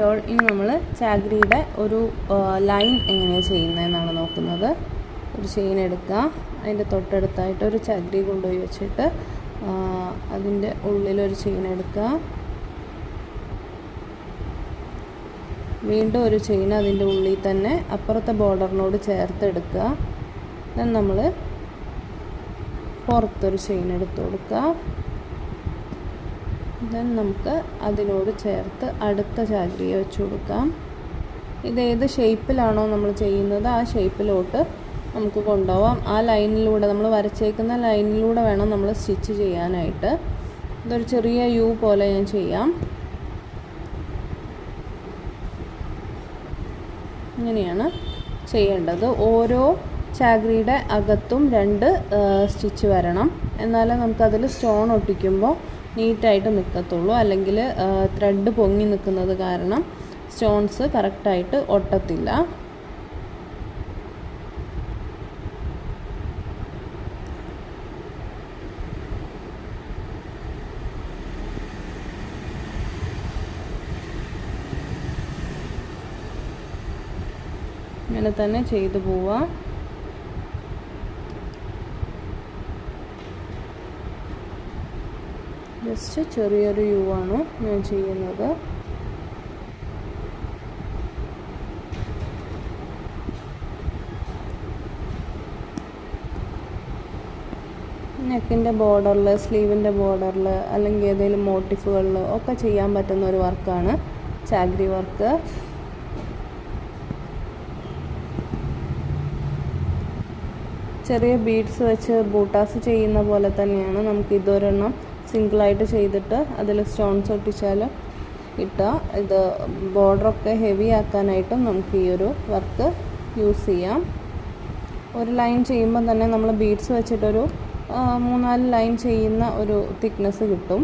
All. ഇനി നമ്മൾ ചാഗ്രിയുടെ ഒരു ലൈൻ എങ്ങനെയാണ് ചെയ്യുന്നതെന്നാണ് നോക്കുന്നത്. ഒരു ചെയിൻ എടുക്കുക, അതിൻ്റെ തൊട്ടടുത്തായിട്ട് ഒരു ചാഗ്രി കൊണ്ടുപോയി വെച്ചിട്ട് അതിൻ്റെ ഉള്ളിലൊരു ചെയിൻ എടുക്കുക, വീണ്ടും ഒരു ചെയിൻ അതിൻ്റെ ഉള്ളിൽ തന്നെ അപ്പുറത്തെ ബോർഡറിനോട് ചേർത്ത് എടുക്കുക. ദെൻ നമ്മൾ പുറത്തൊരു ചെയിൻ എടുത്ത് കൊടുക്കുക. ദെൻ നമുക്ക് അതിനോട് ചേർത്ത് അടുത്ത ചാഗ്രിയെ വെച്ച് കൊടുക്കാം. ഇതേത് ഷേപ്പിലാണോ നമ്മൾ ചെയ്യുന്നത് ആ ഷേപ്പിലോട്ട് നമുക്ക് കൊണ്ടുപോകാം. ആ ലൈനിലൂടെ നമ്മൾ വരച്ചേക്കുന്ന ലൈനിലൂടെ വേണം നമ്മൾ സ്റ്റിച്ച് ചെയ്യാനായിട്ട്. ഇതൊരു ചെറിയ യു പോലെ ഞാൻ ചെയ്യാം. ഇങ്ങനെയാണ് ചെയ്യേണ്ടത്. ഓരോ ചാഗ്രിയുടെ അകത്തും 2 സ്റ്റിച്ച് വരണം, എന്നാലേ നമുക്കതിൽ സ്റ്റോൺ ഒട്ടിക്കുമ്പോൾ നീറ്റായിട്ട് നിൽക്കത്തുള്ളൂ. അല്ലെങ്കിൽ ത്രെഡ് പൊങ്ങി നിൽക്കുന്നത് കാരണം സ്റ്റോൺസ് കറക്റ്റായിട്ട് ഒട്ടത്തില്ല. ഇങ്ങനെ തന്നെ ചെയ്തു പോവാം. ജസ്റ്റ് ചെറിയൊരു യു ആണ് ഞാൻ ചെയ്യുന്നത്. നെക്കിൻ്റെ ബോർഡറിൽ, സ്ലീവിൻ്റെ ബോർഡറിൽ അല്ലെങ്കിൽ ഏതെങ്കിലും മോട്ടിഫുകളിൽ ഒക്കെ ചെയ്യാൻ പറ്റുന്ന ഒരു വർക്കാണ് ചാഗ്രി വർക്ക്. ചെറിയ ബീഡ്സ് വെച്ച് ബൂട്ടാസ് ചെയ്യുന്ന പോലെ തന്നെയാണ്. നമുക്ക് ഇതൊരെണ്ണം സിംഗിളായിട്ട് ചെയ്തിട്ട് അതിൽ സ്റ്റോൺസ് ഒട്ടിച്ചാൽ കിട്ടുക. ഇത് ബോർഡറൊക്കെ ഹെവി ആക്കാനായിട്ടും നമുക്ക് ഈ ഒരു വർക്ക് യൂസ് ചെയ്യാം. ഒരു ലൈൻ ചെയ്യുമ്പോൾ തന്നെ നമ്മൾ ബീഡ്സ് വെച്ചിട്ടൊരു 3-4 ലൈൻ ചെയ്യുന്ന ഒരു തിക്നെസ് കിട്ടും.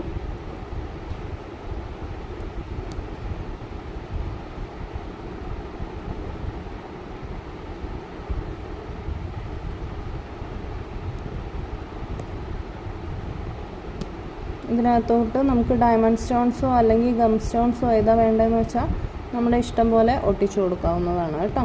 ഇതിനകത്തോട്ട് നമുക്ക് ഡയമണ്ട് സ്റ്റോൺസോ അല്ലെങ്കിൽ ഗം സ്റ്റോൺസോ ഏതാ വേണ്ടതെന്ന് വെച്ചാൽ നമ്മുടെ ഇഷ്ടം പോലെ ഒട്ടിച്ചു കൊടുക്കാവുന്നതാണ് കേട്ടോ.